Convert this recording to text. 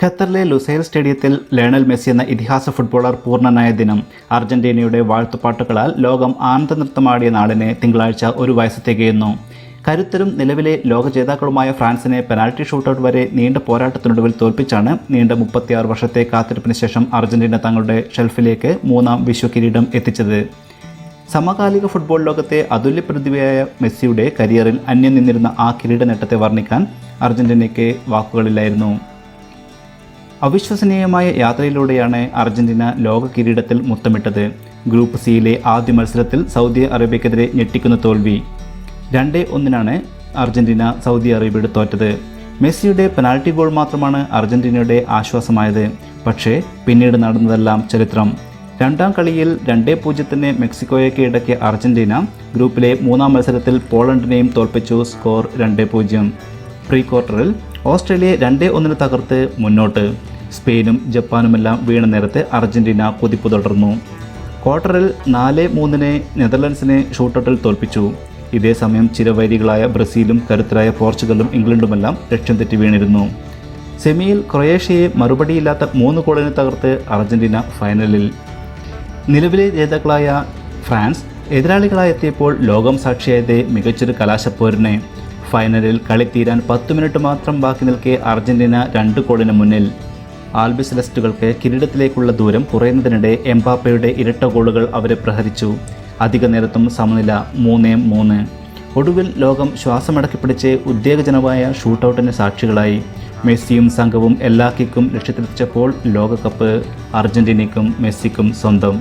ഖത്തറിലെ ലുസൈൽ സ്റ്റേഡിയത്തിൽ Lionel Messi എന്ന ഇതിഹാസ ഫുട്ബോളർ പൂർണ്ണനായ ദിനം. അർജന്റീനയുടെ വാഴ്ത്തുപാട്ടുകളാൽ ലോകം ആനന്ദനൃത്തമാടിയ നാളിനെ തിങ്കളാഴ്ച ഒരു വയസ്സ് തികയുന്നു. കരുത്തരും നിലവിലെ ലോക ജേതാക്കളുമായ ഫ്രാൻസിനെ പെനാൽറ്റി ഷൂട്ടൗട്ട് വരെ നീണ്ട പോരാട്ടത്തിനൊടുവിൽ തോൽപ്പിച്ചാണ് നീണ്ട 36 വർഷത്തെ കാത്തിരിപ്പിന് ശേഷം അർജന്റീന തങ്ങളുടെ ഷെൽഫിലേക്ക് 3ാം വിശ്വകിരീടം എത്തിച്ചത്. സമകാലിക ഫുട്ബോൾ ലോകത്തെ അതുല്യ പ്രതിഭയായ മെസ്സിയുടെ കരിയറിൽ അന്യം നിന്നിരുന്ന ആ കിരീട നേട്ടത്തെ വർണ്ണിക്കാൻ അർജന്റീനയ്ക്ക് വാക്കുകളില്ലായിരുന്നു. അവിശ്വസനീയമായ യാത്രയിലൂടെയാണ് അർജന്റീന ലോക കിരീടത്തിൽ മുത്തമിട്ടത്. ഗ്രൂപ്പ് സിയിലെ ആദ്യ മത്സരത്തിൽ സൗദി അറേബ്യക്കെതിരെ ഞെട്ടിക്കുന്ന തോൽവി. 2-1 അർജന്റീന സൗദി അറേബ്യയോട് തോറ്റത്. മെസ്സിയുടെ പെനാൽറ്റി ഗോൾ മാത്രമാണ് അർജന്റീനയുടെ ആശ്വാസമായത്. പക്ഷേ പിന്നീട് നടന്നതെല്ലാം ചരിത്രം. 2ാം കളിയിൽ 2-0 മെക്സിക്കോയെ കീഴടക്കിയ അർജന്റീന ഗ്രൂപ്പിലെ 3ാം മത്സരത്തിൽ പോളണ്ടിനെയും തോൽപ്പിച്ചു. സ്കോർ 2-0. പ്രീ ക്വാർട്ടറിൽ ഓസ്ട്രേലിയയെ 2-1 തകർത്ത് മുന്നോട്ട്. സ്പെയിനും ജപ്പാനുമെല്ലാം വീണ നേരത്തെ അർജന്റീന കുതിപ്പ് തുടർന്നു. ക്വാർട്ടറിൽ 4-3 നെതർലൻഡ്സിനെ ഷൂട്ടൗട്ടിൽ തോൽപ്പിച്ചു. ഇതേസമയം ചിരവൈരികളായ ബ്രസീലും കരുത്തരായ പോർച്ചുഗലും ഇംഗ്ലണ്ടുമെല്ലാം ലക്ഷ്യം തെറ്റി വീണിരുന്നു. സെമിയിൽ ക്രൊയേഷ്യയെ മറുപടിയില്ലാത്ത 3 ഗോളിന് തകർത്ത് അർജന്റീന ഫൈനലിൽ. നിലവിലെ ജേതാക്കളായ ഫ്രാൻസ് എതിരാളികളായെത്തിയപ്പോൾ ലോകം സാക്ഷിയായത് മികച്ചൊരു കലാശപ്പോരിനെ. ഫൈനലിൽ കളി തീരാൻ 10 മിനിറ്റ് മാത്രം ബാക്കി നിൽക്കെ അർജന്റീന 2 ഗോളിന് മുന്നിൽ. ആൽബി സെലസ്റ്റുകൾക്ക് കിരീടത്തിലേക്കുള്ള ദൂരം കുറയുന്നതിനിടെ എംബാപ്പയുടെ ഇരട്ട ഗോളുകൾ അവരെ പ്രഹരിച്ചു. അധിക നേരത്തും സമനില 3-3. ഒടുവിൽ ലോകം ശ്വാസമടക്കിപ്പിടിച്ച് ഉദ്വേഗജനമായ ഷൂട്ടൗട്ടിന് സാക്ഷികളായി. മെസ്സിയും സംഘവും എല്ലാ കിക്കും ലക്ഷ്യത്തിലെത്തിച്ചപ്പോൾ ലോകകപ്പ് അർജന്റീനയ്ക്കും മെസ്സിക്കും സ്വന്തം.